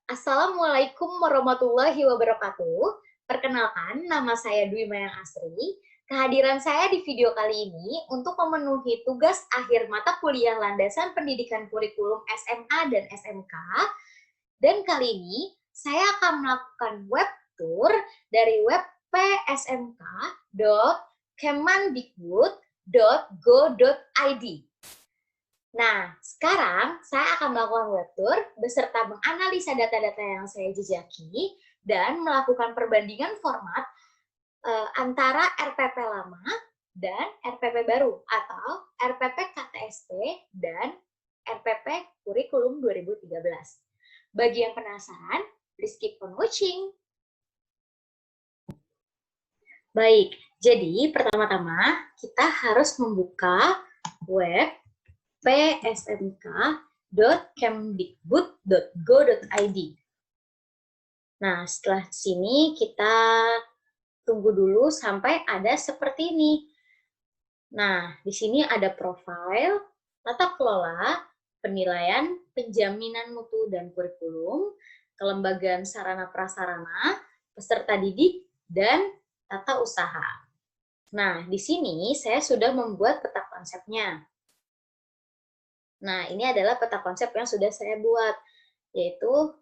Assalamualaikum warahmatullahi wabarakatuh. Perkenalkan, nama saya Dwi Mayang Asri. Kehadiran saya di video kali ini untuk memenuhi tugas akhir mata kuliah landasan pendidikan kurikulum SMA dan SMK. Dan kali ini saya akan melakukan web tour dari web psmk.kemandikbud.go.id. Nah, sekarang saya akan melakukan web tour beserta menganalisa data-data yang saya jejaki dan melakukan perbandingan format antara RPP lama dan RPP baru atau RPP KTSP dan RPP Kurikulum 2013. Bagi yang penasaran, please keep on watching. Baik, jadi pertama-tama kita harus membuka web psmk.kemdikbud.go.id. Nah, setelah sini kita tunggu dulu sampai ada seperti ini. Nah, di sini ada profil, tata kelola, penilaian, penjaminan mutu dan kurikulum, kelembagaan sarana prasarana, peserta didik, dan tata usaha. Nah, di sini saya sudah membuat peta konsepnya. Nah, ini adalah peta konsep yang sudah saya buat, yaitu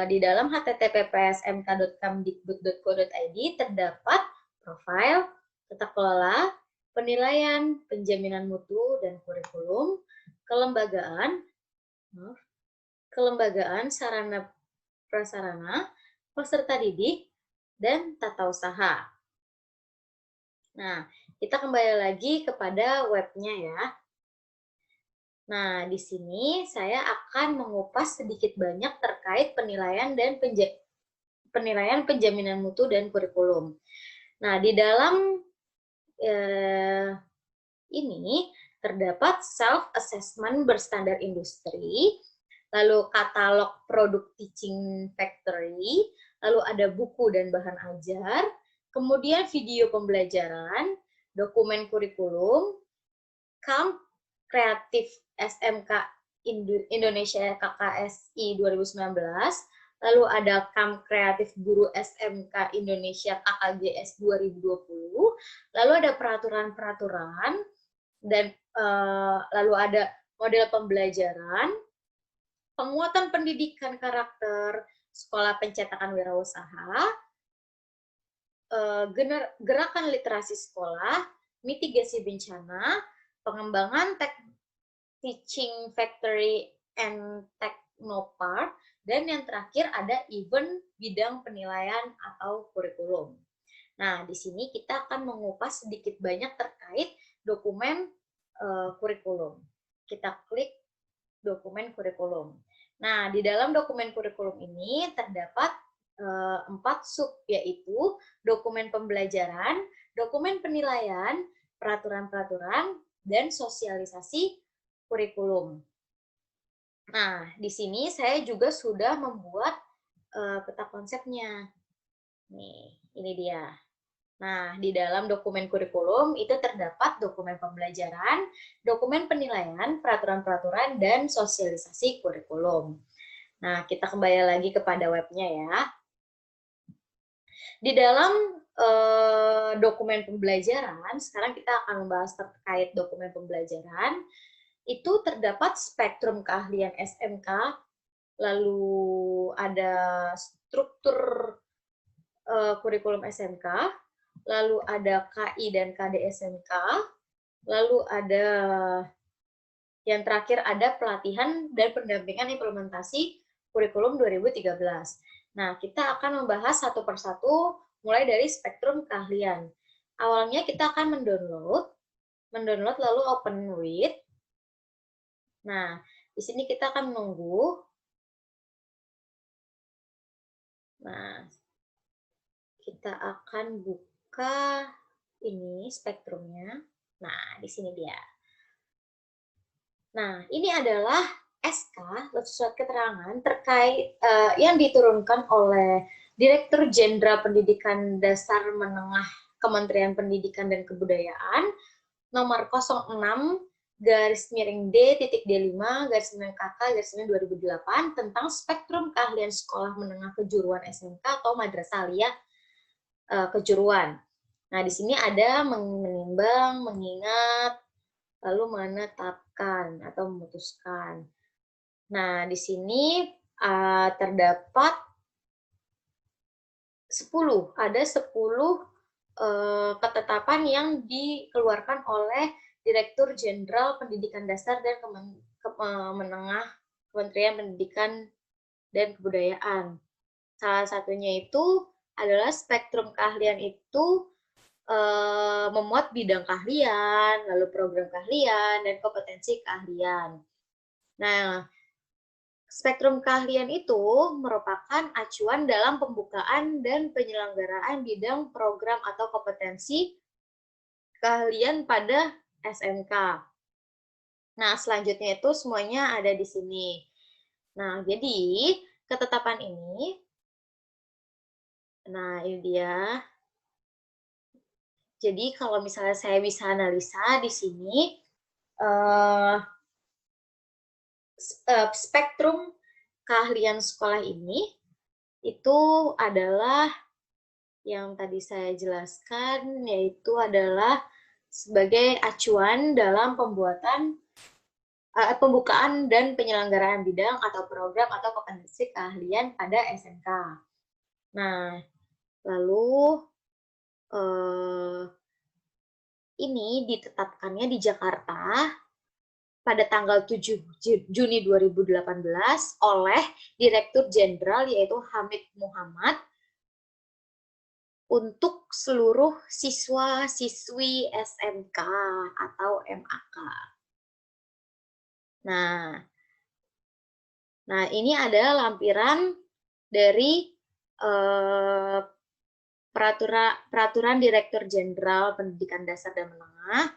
di dalam https://mk.kemdikbud.go.id terdapat profil, tata kelola, penilaian, penjaminan mutu dan kurikulum, kelembagaan sarana prasarana, peserta didik, dan tata usaha. Nah, kita kembali lagi kepada webnya ya. Nah, di sini saya akan mengupas sedikit banyak terkait penilaian dan penjaminan mutu dan kurikulum. Nah, di dalam ini terdapat self-assessment berstandar industri, lalu katalog produk teaching factory, lalu ada buku dan bahan ajar, kemudian video pembelajaran, dokumen kurikulum, camp kreatif SMK Indonesia KKSI 2019, lalu ada Camp Kreatif Guru SMK Indonesia KKGS 2020, lalu ada peraturan-peraturan, dan lalu ada model pembelajaran, penguatan pendidikan karakter, sekolah pencetakan wirausaha, gerakan literasi sekolah, mitigasi bencana, pengembangan teaching factory and technopark, dan yang terakhir ada event bidang penilaian atau kurikulum. Nah, di sini kita akan mengupas sedikit banyak terkait dokumen kurikulum. Kita klik dokumen kurikulum. Nah, di dalam dokumen kurikulum ini terdapat 4 sub, yaitu dokumen pembelajaran, dokumen penilaian, peraturan-peraturan, dan sosialisasi kurikulum. Nah, di sini saya juga sudah membuat peta konsepnya. Nih, ini dia. Nah, di dalam dokumen kurikulum itu terdapat dokumen pembelajaran, dokumen penilaian, peraturan-peraturan, dan sosialisasi kurikulum. Nah, kita kembali lagi kepada webnya ya. Di dalam dokumen pembelajaran, sekarang kita akan membahas terkait dokumen pembelajaran. Itu terdapat spektrum keahlian SMK, lalu ada struktur kurikulum SMK, lalu ada KI dan KD SMK, lalu ada yang terakhir ada pelatihan dan pendampingan implementasi kurikulum 2013. Nah, kita akan membahas satu persatu mulai dari spektrum keahlian. Awalnya kita akan mendownload lalu open with. Nah, di sini kita akan menunggu. Nah, kita akan buka ini spektrumnya. Nah, di sini dia. Nah, ini adalah SK, surat keterangan terkait yang diturunkan oleh Direktur Jenderal Pendidikan Dasar Menengah Kementerian Pendidikan dan Kebudayaan nomor 06 D.D5 garis miring KK garis miring 2008 tentang spektrum keahlian sekolah menengah kejuruan SMK atau madrasah aliyah kejuruan. Nah, di sini ada menimbang, mengingat, lalu menetapkan atau memutuskan. Nah, di sini terdapat 10. Ada 10 ketetapan yang dikeluarkan oleh Direktur Jenderal Pendidikan Dasar dan Menengah Kementerian Pendidikan dan Kebudayaan. Salah satunya itu adalah spektrum keahlian itu memuat bidang keahlian, lalu program keahlian, dan kompetensi keahlian. Nah, spektrum keahlian itu merupakan acuan dalam pembukaan dan penyelenggaraan bidang program atau kompetensi keahlian pada SMK. Nah, selanjutnya itu semuanya ada di sini. Nah, jadi ketetapan ini, nah ini dia. Jadi kalau misalnya saya bisa analisa di sini, spektrum keahlian sekolah ini itu adalah yang tadi saya jelaskan, yaitu adalah sebagai acuan dalam pembukaan dan penyelenggaraan bidang atau program atau kompetensi keahlian pada SMK. Nah, lalu ini ditetapkannya di Jakarta pada tanggal 7 Juni 2018 oleh Direktur Jenderal yaitu Hamid Muhammad untuk seluruh siswa-siswi SMK atau MAK. Nah, ini adalah lampiran dari peraturan Direktur Jenderal Pendidikan Dasar dan Menengah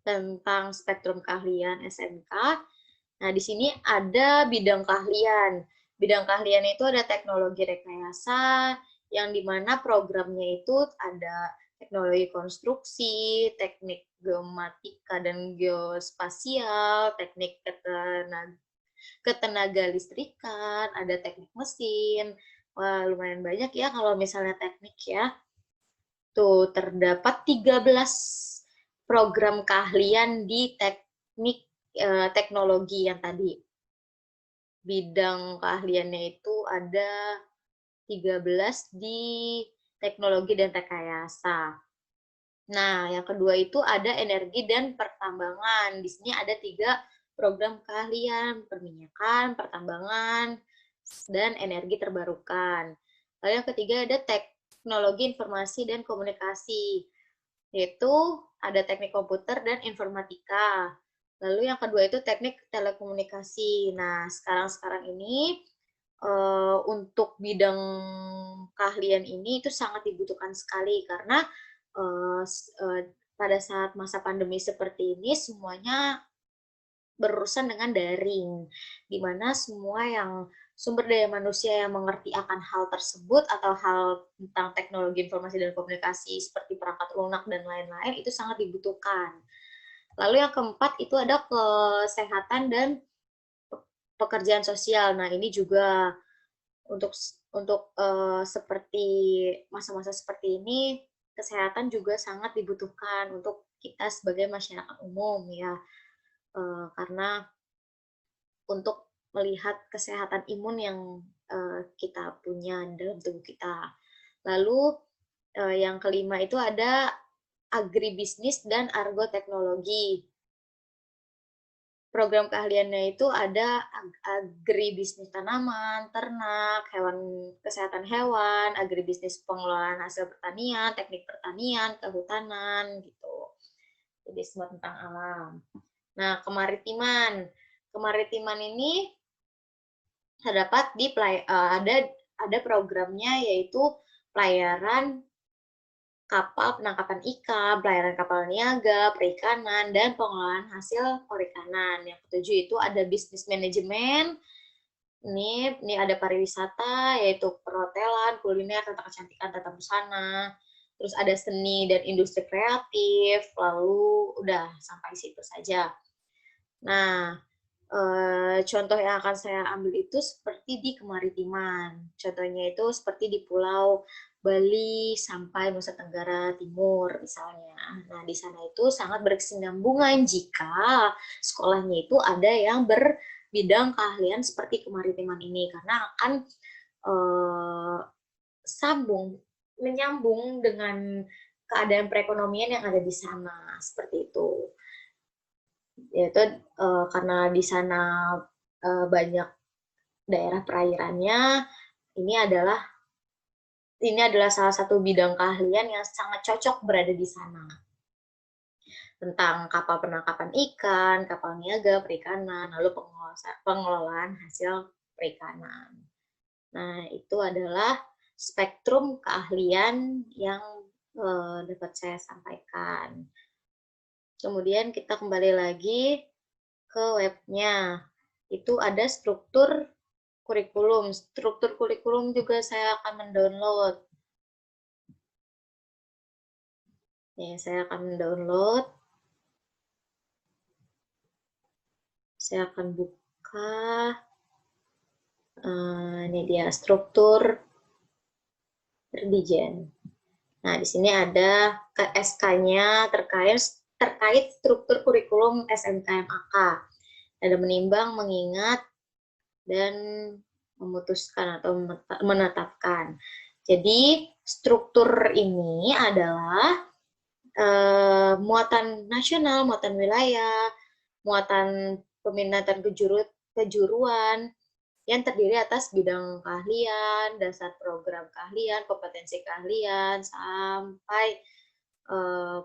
tentang spektrum keahlian SMK. Nah, di sini ada bidang keahlian. Bidang keahlian itu ada teknologi rekayasa, yang dimana programnya itu ada teknologi konstruksi, teknik geomatika dan geospasial, teknik ketenaga listrikan, ada teknik mesin. Wah, lumayan banyak ya kalau misalnya teknik ya. Tuh, terdapat 13 program keahlian di teknologi yang tadi. Bidang keahliannya itu ada 13 di teknologi dan rekayasa. Nah, yang kedua itu ada energi dan pertambangan. Di sini ada 3 program keahlian, perminyakan, pertambangan, dan energi terbarukan. Lalu yang ketiga ada teknologi informasi dan komunikasi, yaitu ada teknik komputer dan informatika. Lalu yang kedua itu teknik telekomunikasi. Nah, sekarang ini untuk bidang keahlian ini itu sangat dibutuhkan sekali karena pada saat masa pandemi seperti ini semuanya berurusan dengan daring, di mana semua yang sumber daya manusia yang mengerti akan hal tersebut atau hal tentang teknologi informasi dan komunikasi seperti perangkat lunak dan lain-lain itu sangat dibutuhkan. Lalu yang keempat itu ada kesehatan dan pekerjaan sosial. Nah, ini juga untuk seperti masa-masa seperti ini, kesehatan juga sangat dibutuhkan untuk kita sebagai masyarakat umum ya, karena untuk melihat kesehatan imun yang kita punya dalam tubuh kita. Lalu yang kelima itu ada agribisnis dan argoteknologi. Program keahliannya itu ada agribisnis tanaman, ternak, kesehatan hewan, agribisnis pengelolaan hasil pertanian, teknik pertanian, kehutanan gitu. Jadi semua tentang alam. Nah, kemaritiman. Kemaritiman ini terdapat di ada programnya yaitu pelayaran kapal penangkapan ikan, pelayaran kapal niaga, perikanan, dan pengelolaan hasil perikanan. Yang ketujuh itu ada bisnis manajemen. Ini ada pariwisata, yaitu perhotelan, kuliner, tata kecantikan, tata busana. Terus ada seni dan industri kreatif, lalu udah sampai situ saja. Nah, contoh yang akan saya ambil itu seperti di kemaritiman. Contohnya itu seperti di Pulau Bali sampai Nusa Tenggara Timur misalnya. Nah, di sana itu sangat berkesinambungan jika sekolahnya itu ada yang berbidang keahlian seperti kemaritiman ini, karena akan menyambung dengan keadaan perekonomian yang ada di sana, seperti itu. Yaitu karena di sana banyak daerah perairannya, ini adalah salah satu bidang keahlian yang sangat cocok berada di sana. Tentang kapal penangkapan ikan, kapal niaga perikanan, lalu pengelolaan hasil perikanan. Nah, itu adalah spektrum keahlian yang dapat saya sampaikan. Kemudian kita kembali lagi ke webnya. Itu ada struktur kurikulum. Struktur kurikulum juga saya akan mendownload. Ya, saya akan mendownload. Saya akan buka. Ini dia struktur Perdijen. Nah, di sini ada SK-nya terkait struktur kurikulum SMKMAK. Ada menimbang, mengingat, dan memutuskan atau menetapkan. Jadi, struktur ini adalah muatan nasional, muatan wilayah, muatan peminatan kejuruan, yang terdiri atas bidang keahlian, dasar program keahlian, kompetensi keahlian, sampai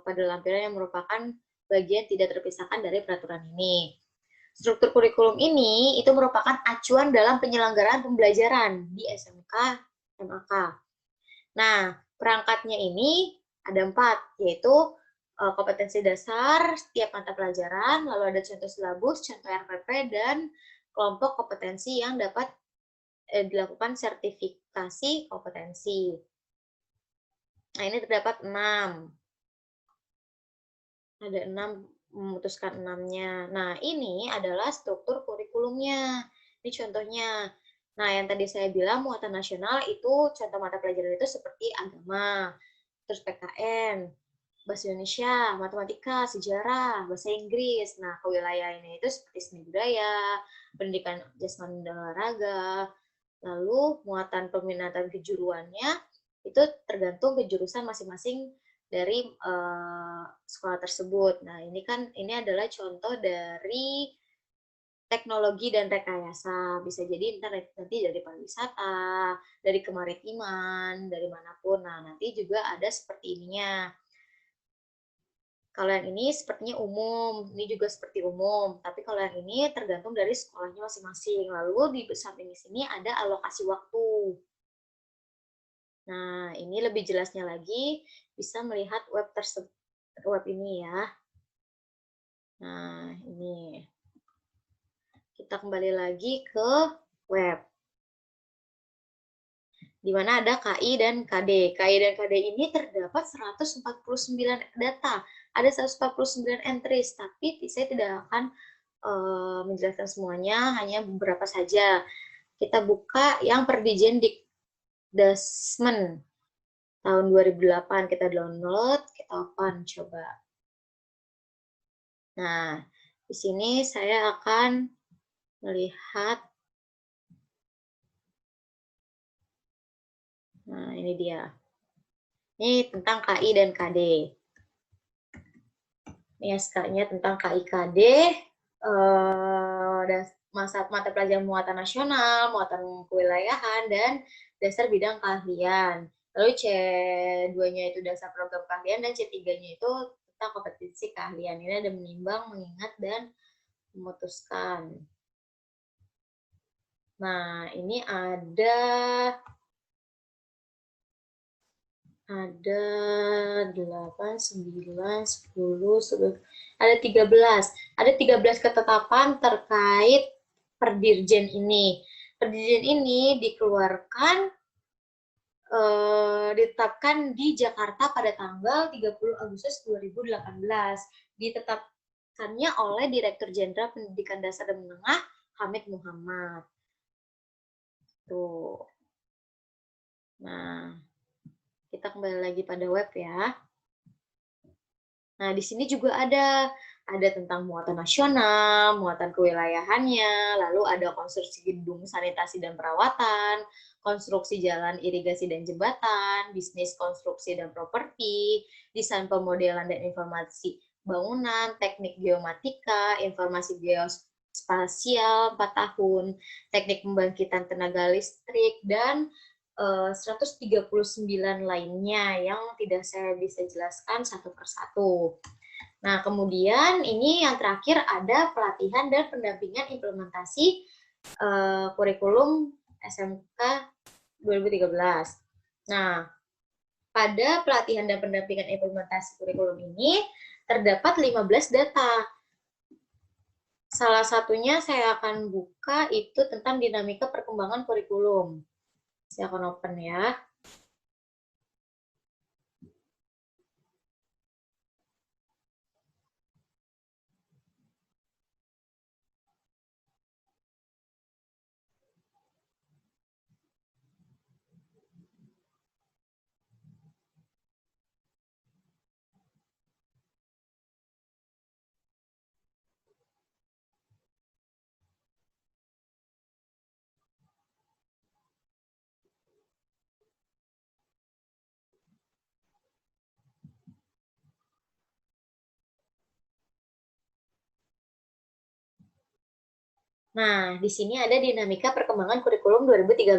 pada lampiran yang merupakan bagian tidak terpisahkan dari peraturan ini. Struktur kurikulum ini itu merupakan acuan dalam penyelenggaraan pembelajaran di SMK MAK. Nah, perangkatnya ini ada 4, yaitu kompetensi dasar setiap mata pelajaran, lalu ada contoh silabus, contoh RPP, dan kelompok kompetensi yang dapat dilakukan sertifikasi kompetensi. Nah, ini terdapat 6. Ada 6, memutuskan 6-nya. Nah, ini adalah struktur kurikulumnya. Ini contohnya. Nah, yang tadi saya bilang muatan nasional itu contoh mata pelajaran itu seperti agama, terus PKN, bahasa Indonesia, matematika, sejarah, bahasa Inggris. Nah, kewilayahannya itu seperti seni budaya, pendidikan jasmani dan olahraga. Lalu muatan peminatan kejuruannya itu tergantung kejurusan masing-masing dari sekolah tersebut. Nah, ini adalah contoh dari teknologi dan rekayasa. Bisa jadi nanti dari pariwisata, dari kemaritiman, dari manapun. Nah, nanti juga ada seperti ininya. Kalau yang ini sepertinya umum, ini juga seperti umum. Tapi kalau yang ini tergantung dari sekolahnya masing-masing. Lalu di samping sini ada alokasi waktu. Nah, ini lebih jelasnya lagi bisa melihat web ini ya. Nah, ini. Kita kembali lagi ke web. Di mana ada KI dan KD. KI dan KD ini terdapat 149 data. Ada 149 entries, tapi saya tidak akan menjelaskan semuanya, hanya beberapa saja. Kita buka yang Perdijen Dikdasmen tahun 2008. Kita download, kita open, coba. Nah, di sini saya akan melihat. Nah, ini dia. Ini tentang KI dan KD. Ini SK-nya tentang KI-KD, mata pelajaran muatan nasional, muatan kewilayahan, dan dasar bidang keahlian. Lalu C2-nya itu dasar program keahlian, dan C3-nya itu tentang kompetensi keahlian. Ini ada menimbang, mengingat, dan memutuskan. Nah, ini ada 8, 9, 10, 11, ada 13. Ada 13 ketetapan terkait Perdirjen ini. Perdirjen ini dikeluarkan, ditetapkan di Jakarta pada tanggal 30 Agustus 2018. dilaksanakannya oleh Direktur Jenderal Pendidikan Dasar dan Menengah Hamid Muhammad. Tuh. Nah, kita kembali lagi pada web ya. Nah, di sini juga ada tentang muatan nasional, muatan kewilayahannya, lalu ada konstruksi gedung sanitasi dan perawatan, konstruksi jalan irigasi dan jembatan, bisnis konstruksi dan properti, desain pemodelan dan informasi bangunan, teknik geomatika, informasi geospasial 4 tahun, teknik pembangkitan tenaga listrik, dan 139 lainnya yang tidak saya bisa jelaskan satu persatu. Nah, kemudian ini yang terakhir ada pelatihan dan pendampingan implementasi kurikulum SMK 2013. Nah, pada pelatihan dan pendampingan implementasi kurikulum ini terdapat 15 data. Salah satunya saya akan buka itu tentang dinamika perkembangan kurikulum. Saya akan open ya. Nah, di sini ada dinamika perkembangan kurikulum 2013.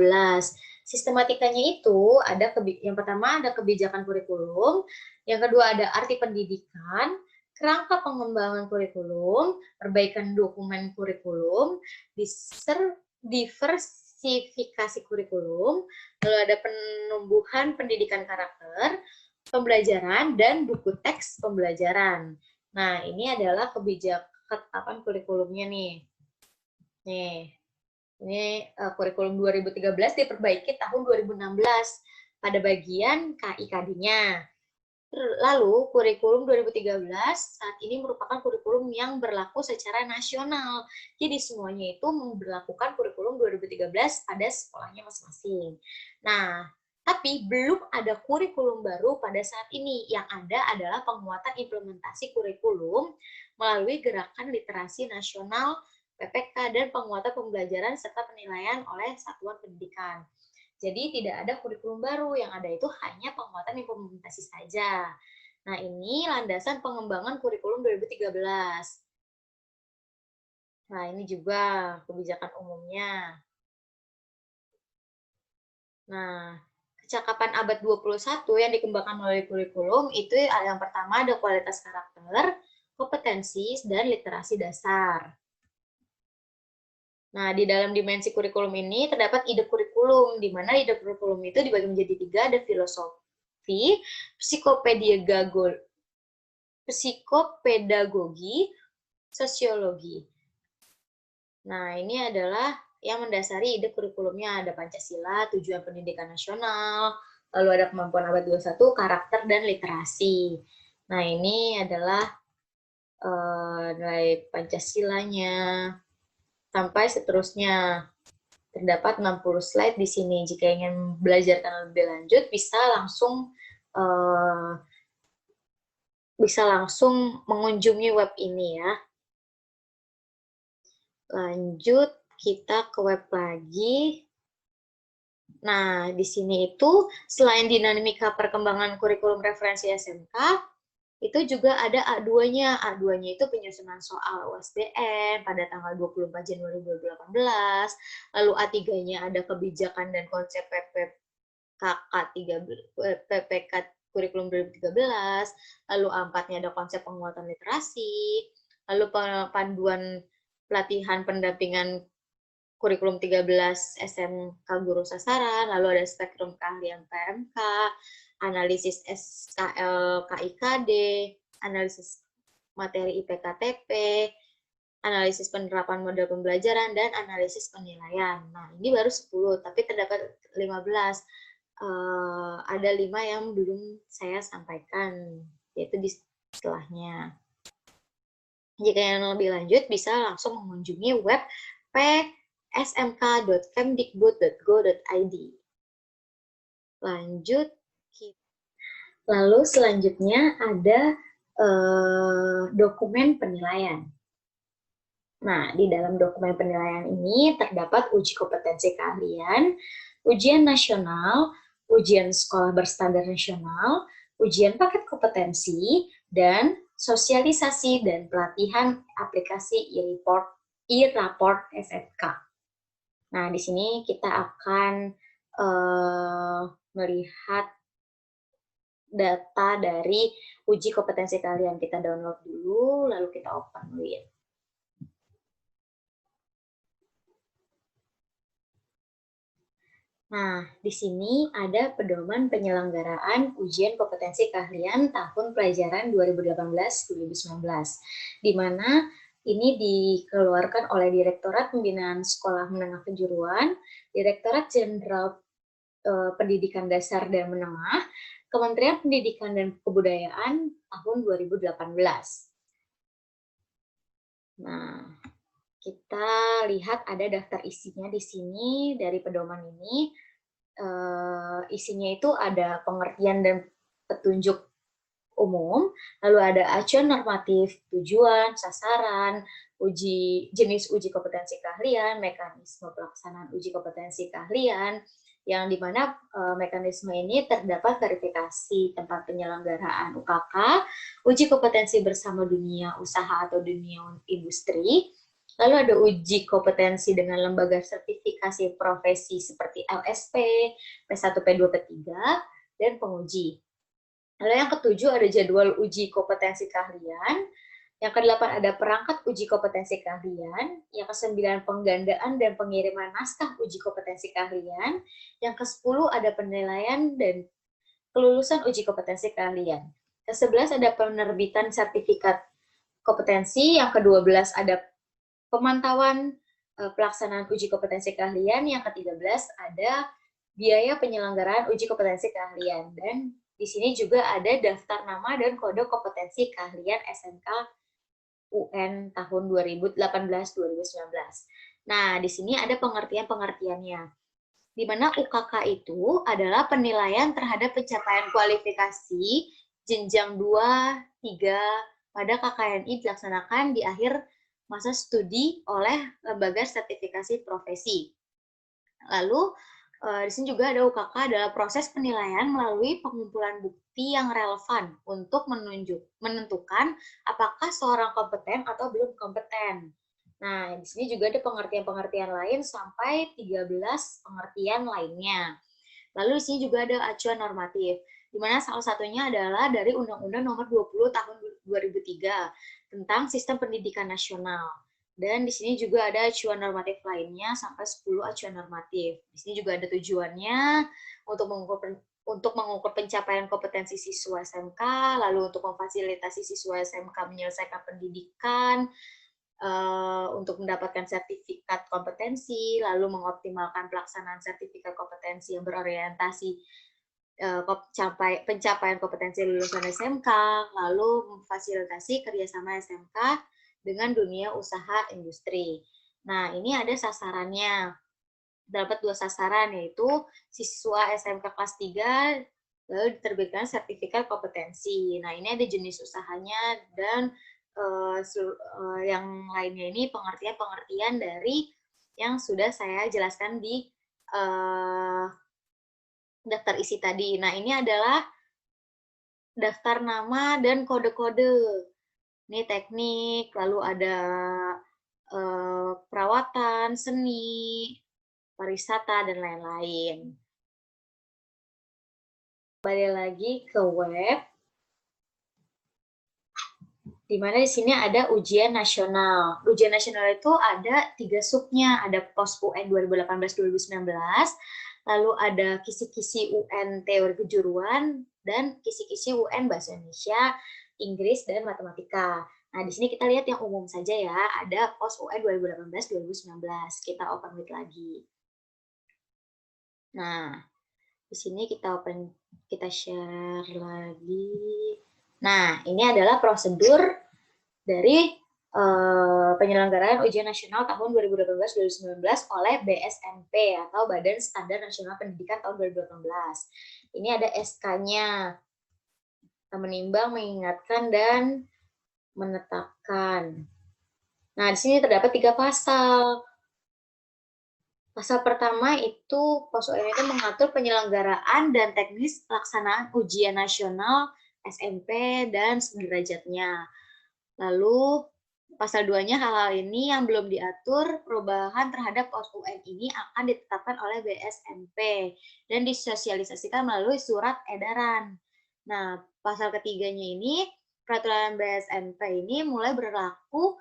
Sistematikanya itu ada yang pertama ada kebijakan kurikulum, yang kedua ada arti pendidikan, kerangka pengembangan kurikulum, perbaikan dokumen kurikulum, diversifikasi kurikulum, lalu ada penumbuhan pendidikan karakter, pembelajaran, dan buku teks pembelajaran. Nah, ini adalah kebijakan kurikulumnya nih. Nih, ini kurikulum 2013 diperbaiki tahun 2016 pada bagian KIKD-nya. Lalu, kurikulum 2013 saat ini merupakan kurikulum yang berlaku secara nasional. Jadi, semuanya itu memberlakukan kurikulum 2013 pada sekolahnya masing-masing. Nah, tapi belum ada kurikulum baru pada saat ini. Yang ada adalah penguatan implementasi kurikulum melalui gerakan literasi nasional PPK dan penguatan pembelajaran serta penilaian oleh satuan pendidikan. Jadi tidak ada kurikulum baru, yang ada itu hanya penguatan implementasi saja. Nah, ini landasan pengembangan kurikulum 2013. Nah, ini juga kebijakan umumnya. Nah, kecakapan abad 21 yang dikembangkan melalui kurikulum itu yang pertama ada kualitas karakter, kompetensi, dan literasi dasar. Nah, di dalam dimensi kurikulum ini terdapat ide kurikulum, di mana ide kurikulum itu dibagi menjadi 3, ada filosofi, psikopedagogi, sosiologi. Nah, ini adalah yang mendasari ide kurikulumnya. Ada Pancasila, tujuan pendidikan nasional, lalu ada kemampuan abad 21, karakter, dan literasi. Nah, ini adalah nilai Pancasilanya, sampai seterusnya. Terdapat 60 slide di sini. Jika ingin belajar lebih lanjut, bisa langsung mengunjungi web ini ya. Lanjut, kita ke web lagi. Nah, di sini itu selain dinamika perkembangan kurikulum referensi SMK, itu juga ada A2-nya. A2-nya itu penyusunan soal USBN pada tanggal 24 Januari 2018. Lalu A3-nya ada kebijakan dan konsep PPK kurikulum 2013. Lalu A4-nya ada konsep penguatan literasi. Lalu panduan pelatihan pendampingan kurikulum 13 SMK Guru Sasaran, lalu ada spektrum keahlian PMK, analisis SKL KIKD, analisis materi IPKTP, analisis penerapan model pembelajaran, dan analisis penilaian. Nah, ini baru 10, tapi terdapat 15. Ada 5 yang belum saya sampaikan, yaitu di setelahnya. Jika yang lebih lanjut, bisa langsung mengunjungi web psmk.kemdikbud.go.id. Lanjut, lalu selanjutnya ada dokumen penilaian. Nah, di dalam dokumen penilaian ini terdapat uji kompetensi keahlian, ujian nasional, ujian sekolah berstandar nasional, ujian paket kompetensi, dan sosialisasi dan pelatihan aplikasi e-raport SFK. Nah, di sini kita akan melihat data dari uji kompetensi keahlian. Kita download dulu, lalu kita open dulu ya. Nah, di sini ada pedoman penyelenggaraan ujian kompetensi keahlian tahun pelajaran 2018-2019, di mana ini dikeluarkan oleh Direktorat Pembinaan Sekolah Menengah Kejuruan, Direktorat Jenderal Pendidikan Dasar dan Menengah, Kementerian Pendidikan dan Kebudayaan tahun 2018. Nah, kita lihat ada daftar isinya di sini dari pedoman ini. Isinya itu ada pengertian dan petunjuk umum, lalu ada acuan normatif, tujuan, sasaran, jenis uji kompetensi keahlian, mekanisme pelaksanaan uji kompetensi keahlian, yang dimana mekanisme ini terdapat verifikasi tempat penyelenggaraan UKK, uji kompetensi bersama dunia usaha atau dunia industri, lalu ada uji kompetensi dengan lembaga sertifikasi profesi seperti LSP, P1, P2, P3, dan penguji. Lalu yang ketujuh ada jadwal uji kompetensi keahlian. Yang kedelapan ada perangkat uji kompetensi keahlian. Yang kesembilan penggandaan dan pengiriman naskah uji kompetensi keahlian. Yang ke-10 ada penilaian dan kelulusan uji kompetensi keahlian. Ke-11 ada penerbitan sertifikat kompetensi. Yang ke-12 ada pemantauan pelaksanaan uji kompetensi keahlian. Yang ke-13 ada biaya penyelenggaraan uji kompetensi keahlian. Dan di sini juga ada daftar nama dan kode kompetensi keahlian SMK UN tahun 2018-2019. Nah, di sini ada pengertian-pengertiannya. Di mana UKK itu adalah penilaian terhadap pencapaian kualifikasi jenjang 2, 3 pada KKNI dilaksanakan di akhir masa studi oleh lembaga sertifikasi profesi. Lalu di sini juga ada UKK adalah proses penilaian melalui pengumpulan bukti yang relevan untuk menentukan apakah seorang kompeten atau belum kompeten. Nah, di sini juga ada pengertian-pengertian lain sampai 13 pengertian lainnya. Lalu di sini juga ada acuan normatif, di mana salah satunya adalah dari Undang-Undang Nomor 20 Tahun 2003 tentang Sistem Pendidikan Nasional. Dan di sini juga ada acuan normatif lainnya sampai 10 acuan normatif. Di sini juga ada tujuannya untuk mengukur pencapaian kompetensi siswa SMK, lalu untuk memfasilitasi siswa SMK menyelesaikan pendidikan, untuk mendapatkan sertifikat kompetensi, lalu mengoptimalkan pelaksanaan sertifikat kompetensi yang berorientasi pencapaian kompetensi lulusan SMK, lalu memfasilitasi kerjasama SMK dengan dunia usaha industri. Nah, ini ada sasarannya. Dapat 2 sasaran, yaitu siswa SMK kelas 3, lalu diterbitkan sertifikat kompetensi. Nah, ini ada jenis usahanya, dan yang lainnya ini pengertian-pengertian dari yang sudah saya jelaskan di daftar isi tadi. Nah, ini adalah daftar nama dan kode-kode. Ini teknik, lalu ada perawatan, seni, pariwisata, dan lain-lain. Kembali lagi ke web, di mana di sini ada ujian nasional. Ujian nasional itu ada 3 subnya, ada POS UN 2018-2019, lalu ada kisi-kisi UN teori kejuruan, dan kisi-kisi UN bahasa Indonesia, Inggris, dan matematika. Nah, di sini kita lihat yang umum saja ya, ada POS UN 2018-2019. Kita open with lagi. Nah, di sini kita share lagi. Nah, ini adalah prosedur dari penyelenggaraan ujian nasional tahun 2018-2019 oleh BSNP atau Badan Standar Nasional Pendidikan tahun 2018. Ini ada SK-nya. Menimbang, mengingatkan, dan menetapkan. Nah, di sini terdapat 3 pasal. Pasal pertama itu, pasal itu mengatur penyelenggaraan dan teknis pelaksanaan ujian nasional SMP dan sederajatnya. Lalu, pasal 2-nya hal-hal ini yang belum diatur, perubahan terhadap POS UN ini akan ditetapkan oleh BSNP dan disosialisasikan melalui surat edaran. Nah, pasal ketiganya ini, peraturan BSNP ini mulai berlaku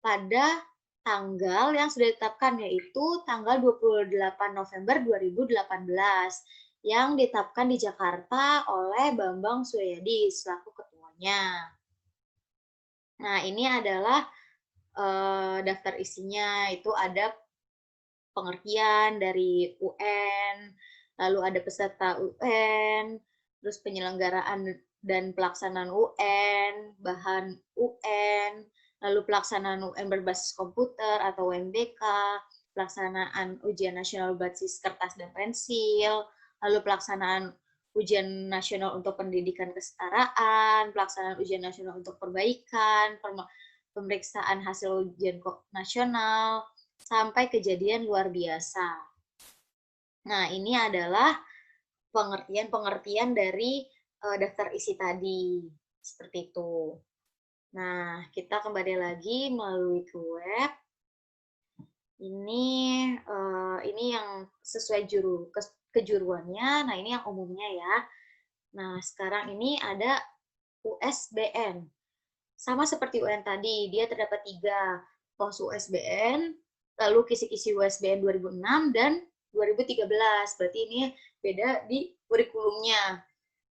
pada tanggal yang sudah ditetapkan, yaitu tanggal 28 November 2018, yang ditetapkan di Jakarta oleh Bambang Suryadi selaku ketuanya. Nah, ini adalah daftar isinya, itu ada pengertian dari UN, lalu ada peserta UN, terus penyelenggaraan dan pelaksanaan UN, bahan UN, lalu pelaksanaan UN berbasis komputer atau UNBK, pelaksanaan ujian nasional berbasis kertas dan pensil, lalu pelaksanaan ujian nasional untuk pendidikan kesetaraan, pelaksanaan ujian nasional untuk perbaikan, pemeriksaan hasil ujian nasional, sampai kejadian luar biasa. Nah, ini adalah pengertian-pengertian dari daftar isi tadi. Seperti itu. Nah, kita kembali lagi melalui ke web. Ini yang sesuai kejuruannya. Nah, ini yang umumnya ya. Nah, sekarang ini ada USBN. Sama seperti UN tadi, dia terdapat 3. POS USBN, lalu kisi-kisi USBN 2006 dan 2013. Berarti ini beda di kurikulumnya.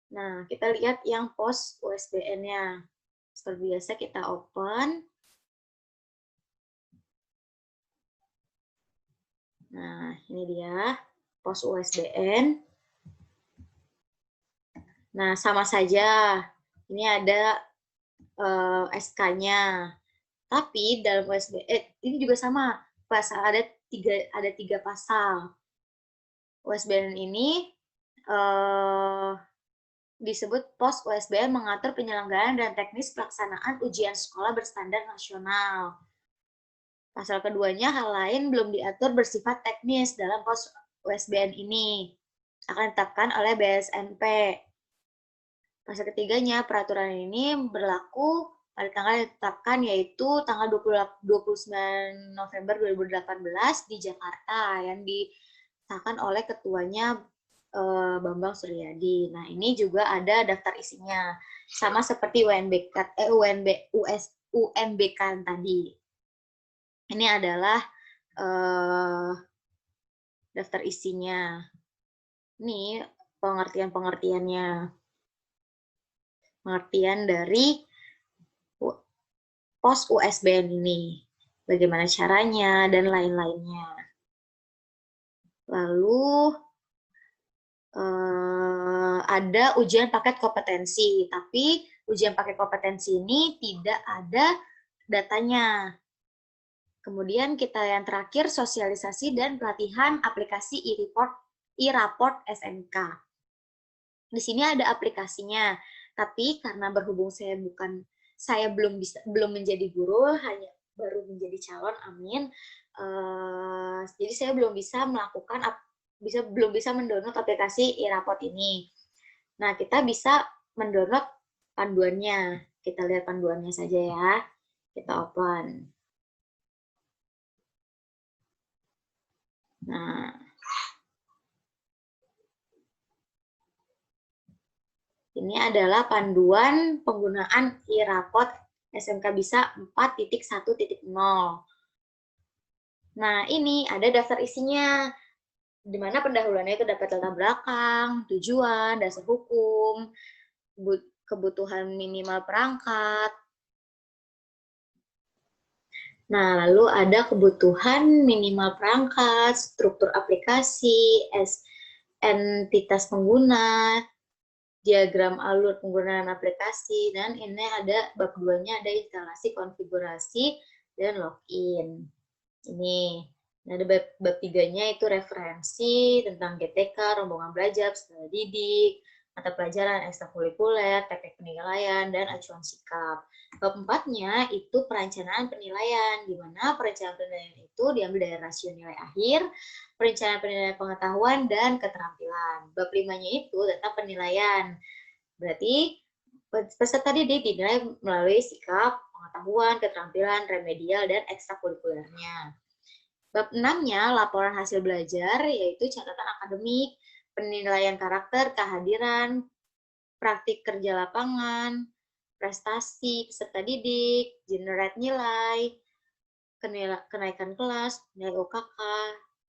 Nah, kita lihat yang POS USBN-nya. Seperti biasa kita open. Nah, ini dia POS USBN. Nah, sama saja. Ini ada SK-nya. Tapi dalam USBN ini juga sama. Pasal ada 3 pasal. USBN ini disebut POS USBN mengatur penyelenggaraan dan teknis pelaksanaan ujian sekolah berstandar nasional. Pasal keduanya, hal lain belum diatur bersifat teknis dalam POS USBN ini. Akan ditetapkan oleh BSNP. Pasal ketiganya, peraturan ini berlaku pada tanggal yang ditetapkan, yaitu tanggal 29 November 2018 di Jakarta, yang disahkan oleh ketuanya Bambang Suryadi. Nah, ini juga ada daftar isinya. Sama seperti UNBK yang tadi. Ini adalah daftar isinya. Ini pengertian-pengertiannya. Pengertian dari POS USBN ini. Bagaimana caranya, dan lain-lainnya. Lalu, ada ujian paket kompetensi, tapi ujian paket kompetensi ini tidak ada datanya. Kemudian kita yang terakhir, sosialisasi dan pelatihan aplikasi e-raport SMK. Di sini ada aplikasinya, tapi karena berhubung saya belum menjadi guru, hanya baru menjadi calon, amin. Jadi saya belum bisa mendownload aplikasi e-raport ini. Nah, kita bisa mendownload panduannya. Kita lihat panduannya saja ya. Kita open. Nah, ini adalah panduan penggunaan e-raport SMK Bisa 4.1.0. Nah, ini ada daftar isinya, di mana pendahuluannya itu dapat latar belakang, tujuan, dasar hukum, kebutuhan minimal perangkat. Nah, lalu ada kebutuhan minimal perangkat, struktur aplikasi, entitas pengguna, diagram alur penggunaan aplikasi, dan ini ada bab 2-nya ada instalasi, konfigurasi, dan login. Ini. Nah, ada bab 3-nya itu referensi tentang GTK, rombongan belajar, peserta didik, mata pelajaran ekstrakurikuler, teknik penilaian, dan acuan sikap. Bab 4-nya itu perencanaan penilaian, di mana perencanaan penilaian itu diambil dari rasio nilai akhir, perencanaan penilaian pengetahuan, dan keterampilan. Bab 5-nya itu tentang penilaian. Berarti peserta didik dinilai melalui sikap, pengetahuan, keterampilan, remedial, dan ekstrakurikulernya. Bab 6-nya laporan hasil belajar, yaitu catatan akademik, penilaian karakter, kehadiran, praktik kerja lapangan, prestasi peserta didik, generate nilai, kenaikan kelas, nilai UKK,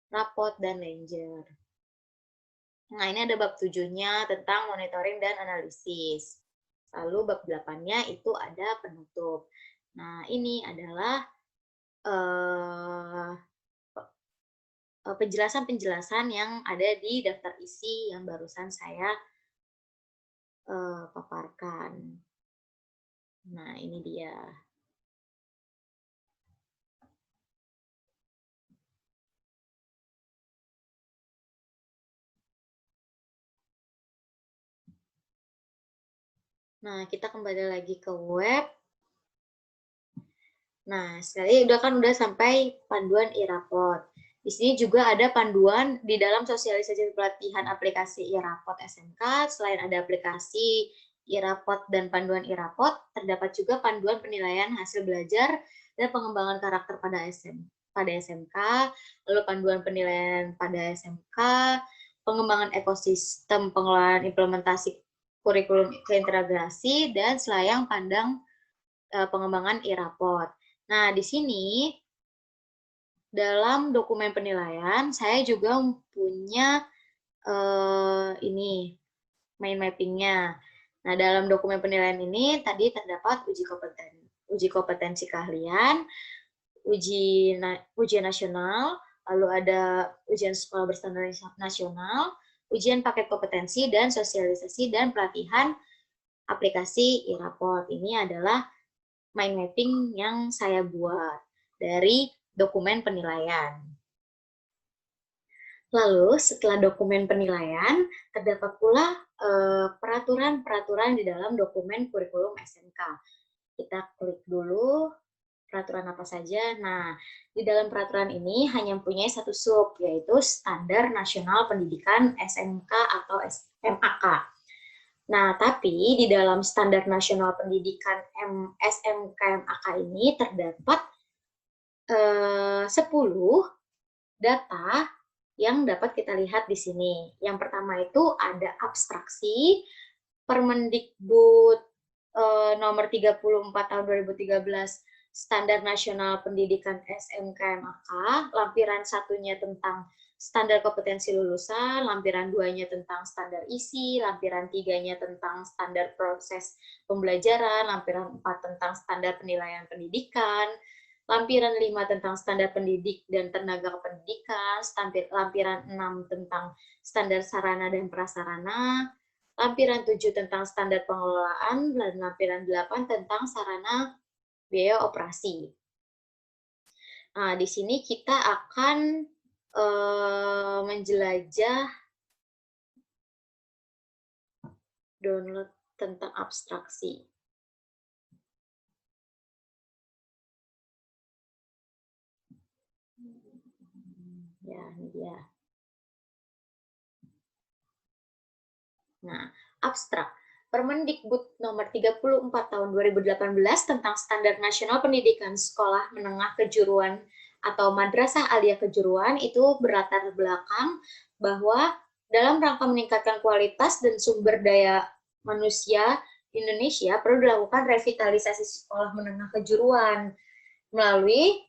rapot, dan ledger. Nah, ini ada bab 7-nya tentang monitoring dan analisis. Lalu bab 8-nya itu ada penutup. Nah, ini adalah penjelasan-penjelasan yang ada di daftar isi yang barusan saya paparkan. Nah, ini dia. Nah, kita kembali lagi ke web. Nah, sekali udah sampai panduan e-raport. Di sini juga ada panduan di dalam sosialisasi pelatihan aplikasi e-raport SMK. Selain ada aplikasi e-raport dan panduan e-raport, terdapat juga panduan penilaian hasil belajar dan pengembangan karakter pada SMK, lalu panduan penilaian pada SMK, pengembangan ekosistem pengelolaan implementasi kurikulum keintegrasi, dan selayang pandang pengembangan e-raport. Nah, di sini dalam dokumen penilaian saya juga punya ini mind mapping-nya. Nah, dalam dokumen penilaian ini tadi terdapat uji kompetensi keahlian, ujian nasional, lalu ada ujian sekolah berstandar nasional, ujian paket kompetensi, dan sosialisasi dan pelatihan aplikasi e-raport. Ini adalah mind mapping yang saya buat dari dokumen penilaian. Lalu setelah dokumen penilaian, terdapat pula peraturan-peraturan di dalam dokumen kurikulum SMK. Kita klik dulu peraturan apa saja. Nah, di dalam peraturan ini hanya mempunyai satu sub, yaitu Standar Nasional Pendidikan SMK atau SMAK. Nah, tapi di dalam Standar Nasional Pendidikan SMK-MAK ini terdapat 10 data yang dapat kita lihat di sini. Yang pertama itu ada abstraksi, Permendikbud nomor 34 tahun 2013, Standar Nasional Pendidikan SMK-MAK, lampiran satunya tentang standar kompetensi lulusan, lampiran 2-nya tentang standar isi, lampiran 3-nya tentang standar proses pembelajaran, lampiran 4 tentang standar penilaian pendidikan, lampiran 5 tentang standar pendidik dan tenaga pendidikan, lampiran 6 tentang standar sarana dan prasarana, lampiran 7 tentang standar pengelolaan, dan lampiran 8 tentang sarana biaya operasi. Nah, di sini kita akan menjelajah download tentang abstraksi. Ya, ini dia. Nah, abstrak. Permendikbud nomor 34 tahun 2018 tentang Standar Nasional Pendidikan Sekolah Menengah Kejuruan atau Madrasah Aliyah Kejuruan itu berlatar belakang bahwa dalam rangka meningkatkan kualitas dan sumber daya manusia Indonesia perlu dilakukan revitalisasi sekolah menengah kejuruan melalui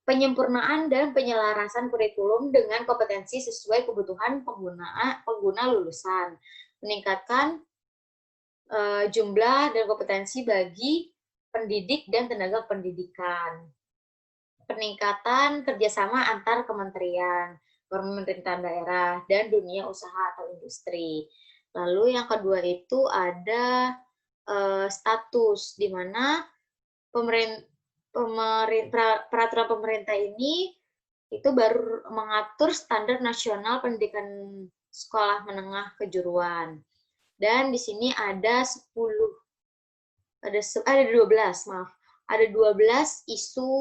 penyempurnaan dan penyelarasan kurikulum dengan kompetensi sesuai kebutuhan pengguna lulusan, meningkatkan jumlah dan kompetensi bagi pendidik dan tenaga pendidikan, peningkatan kerjasama antar kementerian, pemerintahan daerah, dan dunia usaha atau industri. Lalu yang kedua itu ada status, di mana peraturan pemerintah ini itu baru mengatur standar nasional pendidikan sekolah menengah kejuruan. Dan di sini ada 12 isu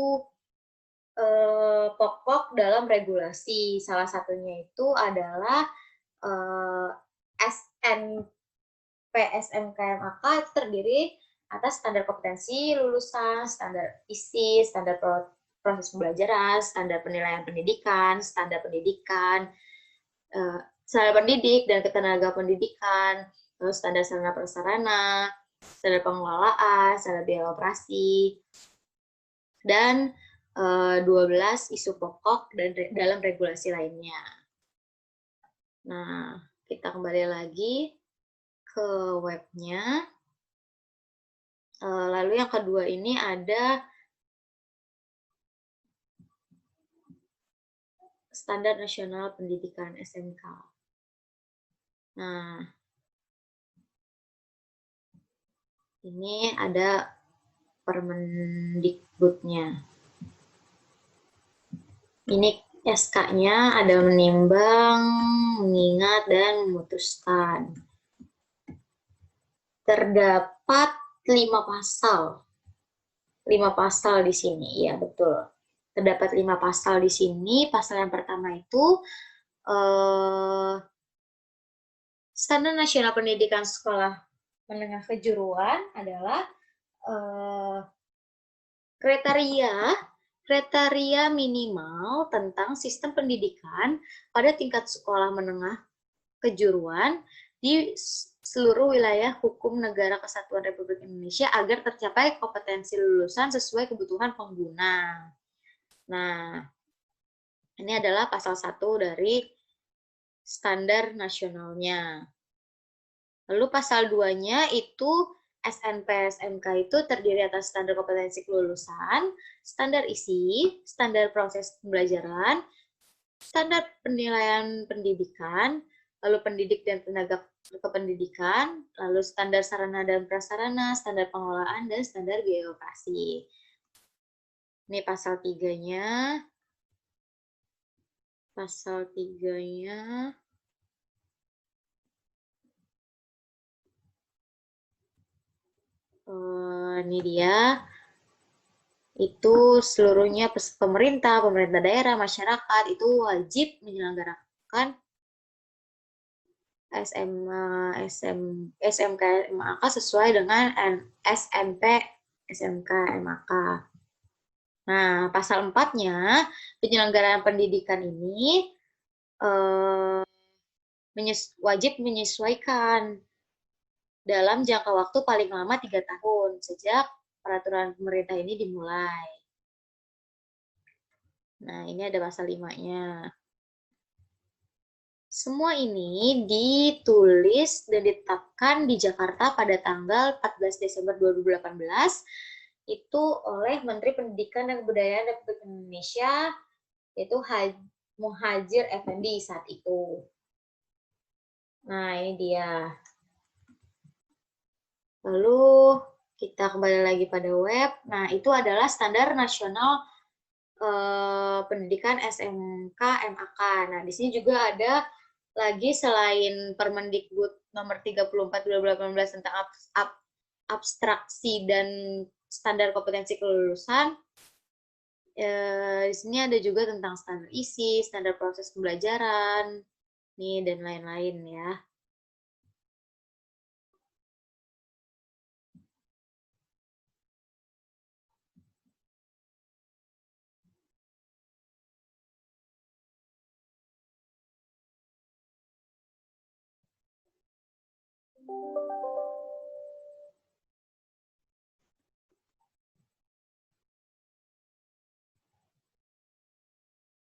pokok dalam regulasi. Salah satunya itu adalah SNP SMK-MAK itu terdiri atas standar kompetensi lulusan, standar isi, standar proses pembelajaran, standar penilaian pendidikan, standar pendidikan, standar pendidik dan ketenaga pendidikan, terus standar sarana prasarana, standar pengelolaan, standar biaya operasi, dan 12 isu pokok dan dalam regulasi lainnya. Nah, kita kembali lagi ke webnya. Lalu yang kedua ini ada Standar Nasional Pendidikan SMK. Nah, ini ada Permendikbudnya. Ini SK-nya ada menimbang, mengingat, dan memutuskan. Terdapat 5 pasal. 5 pasal di sini, ya betul. Terdapat 5 pasal di sini. Pasal yang pertama itu Standar Nasional Pendidikan Sekolah Menengah Kejuruan adalah kriteria minimal tentang sistem pendidikan pada tingkat sekolah menengah kejuruan di seluruh wilayah hukum Negara Kesatuan Republik Indonesia agar tercapai kompetensi lulusan sesuai kebutuhan pengguna. Nah, ini adalah pasal 1 dari standar nasionalnya. Lalu pasal 2-nya itu SNP SMK itu terdiri atas standar kompetensi kelulusan, standar isi, standar proses pembelajaran, standar penilaian pendidikan, lalu pendidik dan tenaga kependidikan, lalu standar sarana dan prasarana, standar pengelolaan, dan standar biaya operasi. Ini pasal 3-nya. Pasal 3-nya. Ini dia. Itu seluruhnya pemerintah daerah, masyarakat itu wajib menyelenggarakan SMK MAK sesuai dengan SNP SMK MAK. Nah, pasal 4-nya penyelenggaraan pendidikan ini wajib menyesuaikan dalam jangka waktu paling lama 3 tahun sejak peraturan pemerintah ini dimulai. Nah, ini ada pasal 5-nya. Semua ini ditulis dan ditetapkan di Jakarta pada tanggal 14 Desember 2018 itu oleh Menteri Pendidikan dan Kebudayaan Republik Indonesia, yaitu Muhadjir Effendi saat itu. Nah, ini dia. Lalu kita kembali lagi pada web. Nah, itu adalah standar nasional pendidikan SMK MAK. Nah, di sini juga ada lagi selain Permendikbud nomor 34 2018 tentang abstraksi dan standar kompetensi kelulusan. Di sini ada juga tentang standar isi, standar proses pembelajaran, nih dan lain-lain ya.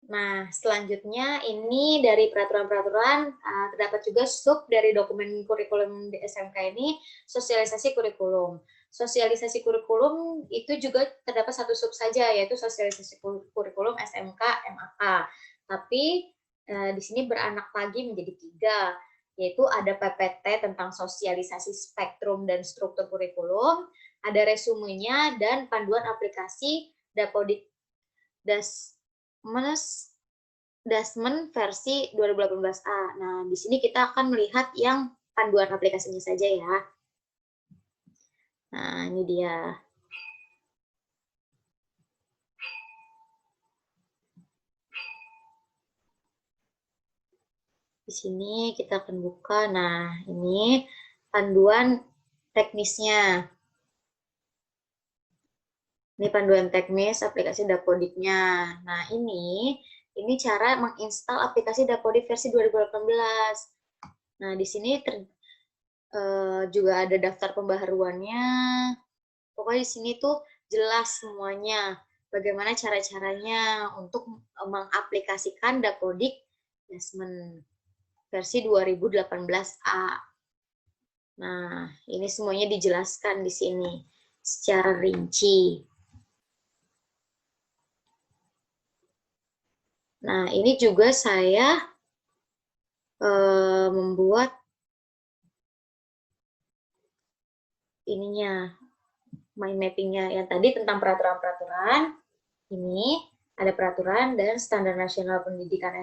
Nah, selanjutnya ini dari peraturan-peraturan, terdapat juga sub dari dokumen kurikulum di SMK ini, sosialisasi kurikulum. Sosialisasi kurikulum itu juga terdapat satu sub saja, yaitu sosialisasi kurikulum SMK MAK. Tapi di sini beranak lagi menjadi 3. yaitu ada PPT tentang sosialisasi spektrum dan struktur kurikulum, ada resumenya, dan panduan aplikasi Dapodik Dasmen versi 2018A. Nah, di sini kita akan melihat yang panduan aplikasinya saja ya. Nah, ini dia. Di sini kita akan buka. Nah, ini panduan teknisnya. Ini panduan teknis aplikasi Dapodiknya. Nah, ini cara menginstal aplikasi Dapodik versi 2018. Nah, di sini juga ada daftar pembaharuannya. Pokoknya di sini tuh jelas semuanya. Bagaimana cara-caranya untuk mengaplikasikan Dapodik Assessment versi 2018A. Nah, ini semuanya dijelaskan di sini secara rinci. Nah, ini juga saya membuat ininya, mind mappingnya yang tadi tentang peraturan-peraturan. Ini ada peraturan dan standar nasional pendidikan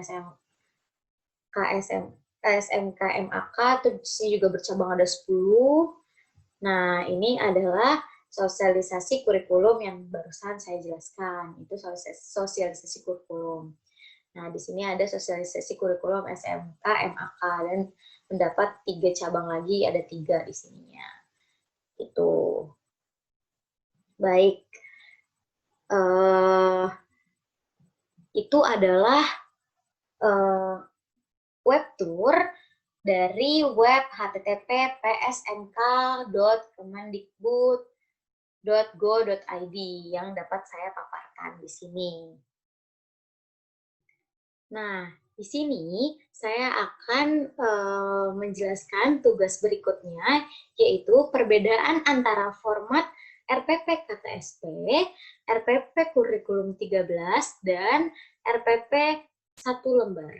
SMK-MAK, terus juga bercabang ada 10. Nah, ini adalah sosialisasi kurikulum yang barusan saya jelaskan. Itu sosialisasi kurikulum. Nah, di sini ada sosialisasi kurikulum SMK, MAK, dan mendapat 3 cabang lagi, ada 3 di sininya. Itu. Baik. Itu adalah web tour dari web http://psmk.kemendikbud.go.id yang dapat saya paparkan di sini. Nah, di sini saya akan menjelaskan tugas berikutnya, yaitu perbedaan antara format RPP KTSP, RPP Kurikulum 13, dan RPP 1 lembar.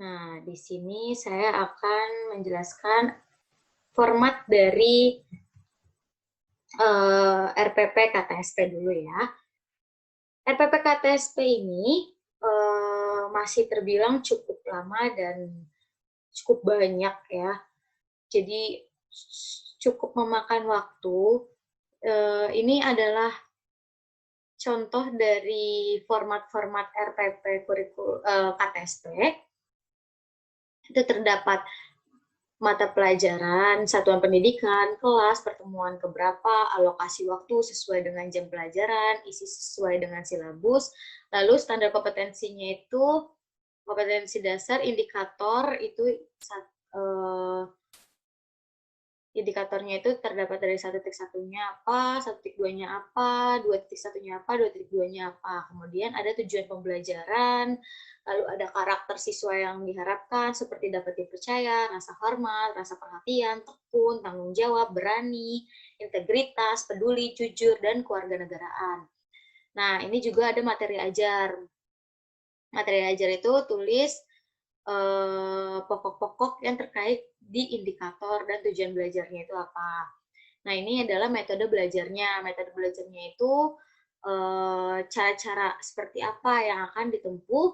Nah, di sini saya akan menjelaskan format dari RPP KTSP dulu ya. RPP KTSP ini masih terbilang cukup lama dan cukup banyak ya. Jadi cukup memakan waktu. Ini adalah contoh dari format-format RPP KTSP. Itu terdapat mata pelajaran, satuan pendidikan, kelas, pertemuan keberapa, alokasi waktu sesuai dengan jam pelajaran, isi sesuai dengan silabus, lalu standar kompetensinya itu kompetensi dasar, indikator itu indikatornya itu terdapat dari 1.1-nya apa, 1.2-nya apa, 2.1-nya apa, 2.2-nya apa. Kemudian ada tujuan pembelajaran, lalu ada karakter siswa yang diharapkan seperti dapat dipercaya, rasa hormat, rasa perhatian, tekun, tanggung jawab, berani, integritas, peduli, jujur, dan kewarganegaraan. Nah, ini juga ada materi ajar. Materi ajar itu tulis pokok-pokok yang terkait di indikator dan tujuan belajarnya itu apa. Nah, ini adalah metode belajarnya. Metode belajarnya itu cara-cara seperti apa yang akan ditempuh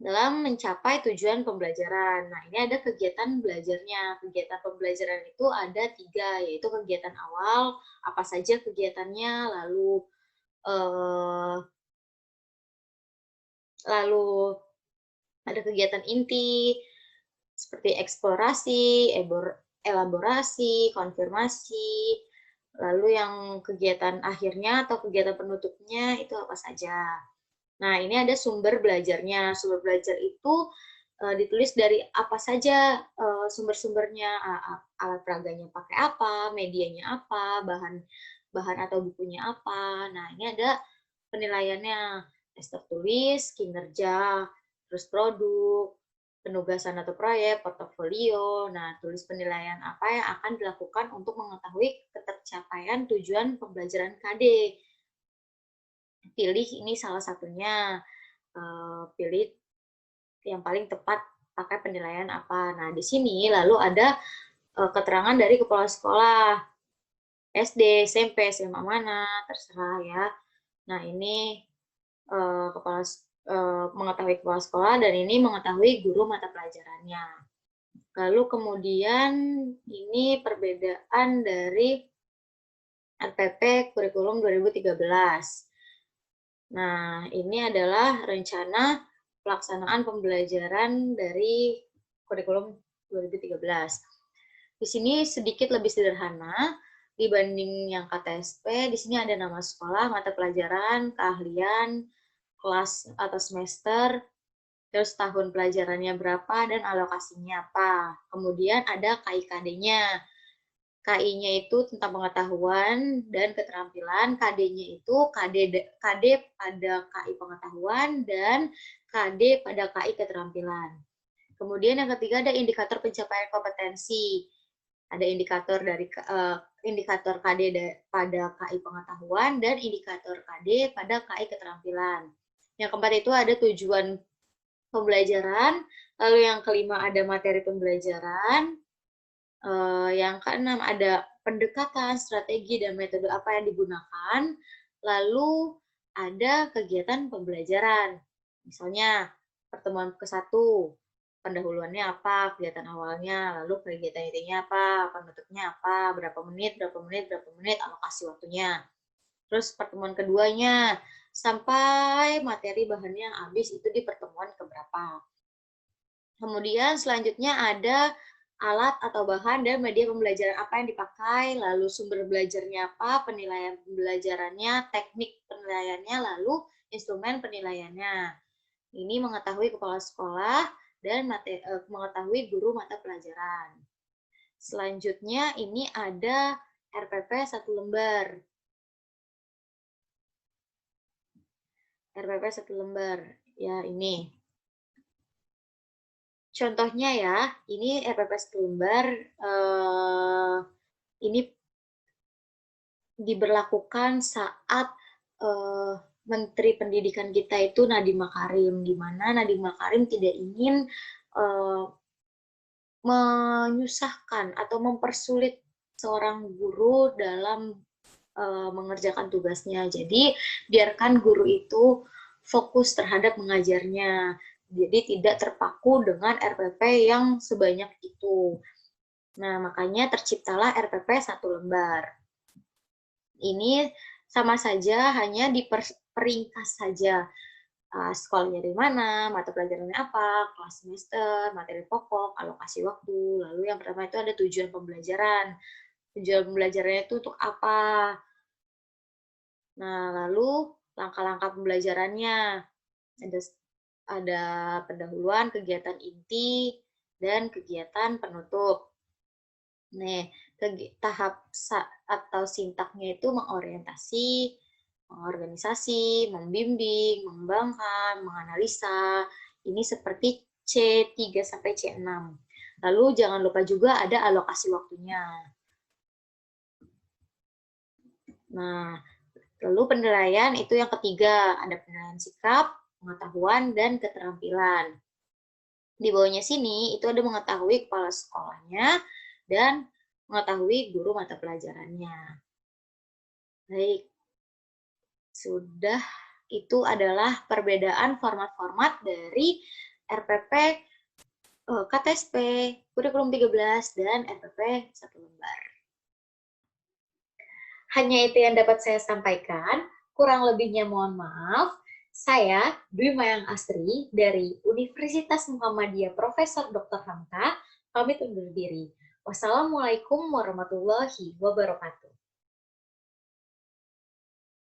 dalam mencapai tujuan pembelajaran. Nah, ini ada kegiatan belajarnya. Kegiatan pembelajaran itu ada 3, yaitu kegiatan awal, apa saja kegiatannya, lalu ada kegiatan inti, seperti eksplorasi, elaborasi, konfirmasi, lalu yang kegiatan akhirnya atau kegiatan penutupnya itu apa saja. Nah, ini ada sumber belajarnya. Sumber belajar itu ditulis dari apa saja sumber-sumbernya, alat peraganya pakai apa, medianya apa, bahan atau bukunya apa. Nah, ini ada penilaiannya, tes tertulis, kinerja, terus produk, penugasan atau proyek, portofolio. Nah, tulis penilaian apa yang akan dilakukan untuk mengetahui ketercapaian tujuan pembelajaran KD. Pilih ini salah satunya, pilih yang paling tepat pakai penilaian apa. Nah, di sini lalu ada keterangan dari kepala sekolah, SD, SMP, SMA mana, terserah ya. Nah, ini mengetahui kepala sekolah dan ini mengetahui guru mata pelajarannya. Lalu kemudian ini perbedaan dari RPP Kurikulum 2013. Nah, ini adalah rencana pelaksanaan pembelajaran dari kurikulum 2013. Di sini sedikit lebih sederhana dibanding yang KTSP. Di sini ada nama sekolah, mata pelajaran, keahlian, kelas atau semester, terus tahun pelajarannya berapa, dan alokasinya apa. Kemudian ada KIKD-nya. KI-nya itu tentang pengetahuan dan keterampilan, KD-nya itu KD pada KI pengetahuan dan KD pada KI keterampilan. Kemudian yang ketiga ada indikator pencapaian kompetensi. Ada indikator dari indikator KD pada KI pengetahuan dan indikator KD pada KI keterampilan. Yang keempat itu ada tujuan pembelajaran, lalu yang kelima ada materi pembelajaran, yang keenam ada pendekatan, strategi, dan metode apa yang digunakan. Lalu ada kegiatan pembelajaran. Misalnya pertemuan ke-1, pendahuluannya apa, kegiatan awalnya, lalu kegiatan intinya apa, penutupnya apa, berapa menit, alokasi waktunya. Terus pertemuan keduanya, sampai materi bahannya habis itu di pertemuan keberapa. Kemudian selanjutnya ada alat atau bahan dan media pembelajaran apa yang dipakai, lalu sumber belajarnya apa, penilaian pembelajarannya, teknik penilaiannya, lalu instrumen penilaiannya. Ini mengetahui kepala sekolah dan mengetahui guru mata pelajaran. Selanjutnya ini ada RPP 1 lembar. RPP 1 lembar. Ya, ini. Contohnya ya, ini RPP 1 lembar, ini diberlakukan saat Menteri Pendidikan kita itu Nadiem Makarim, di mana Nadiem Makarim tidak ingin menyusahkan atau mempersulit seorang guru dalam mengerjakan tugasnya. Jadi, biarkan guru itu fokus terhadap mengajarnya. Jadi tidak terpaku dengan RPP yang sebanyak itu. Nah, makanya terciptalah RPP 1 lembar. Ini sama saja, hanya diperingkas saja. Sekolahnya dari mana, mata pelajarannya apa, kelas semester, materi pokok, alokasi waktu. Lalu yang pertama itu ada tujuan pembelajaran. Tujuan pembelajarannya itu untuk apa? Nah, lalu langkah-langkah pembelajarannya. Ada pendahuluan, kegiatan inti, dan kegiatan penutup. Nih, tahap atau sintaknya itu mengorientasi, mengorganisasi, membimbing, mengembangkan, menganalisa. Ini seperti C3 sampai C6. Lalu jangan lupa juga ada alokasi waktunya. Nah, lalu penilaian itu yang ketiga, ada penilaian sikap, pengetahuan, dan keterampilan. Di bawahnya sini, itu ada mengetahui kepala sekolahnya dan mengetahui guru mata pelajarannya. Baik, sudah itu adalah perbedaan format-format dari RPP, KTSP, Kurikulum 13, dan RPP 1 lembar. Hanya itu yang dapat saya sampaikan, kurang lebihnya mohon maaf. Saya, Dwi Mayang Asri, dari Universitas Muhammadiyah Profesor Dr. Hamka, pamit undur diri. Wassalamualaikum warahmatullahi wabarakatuh.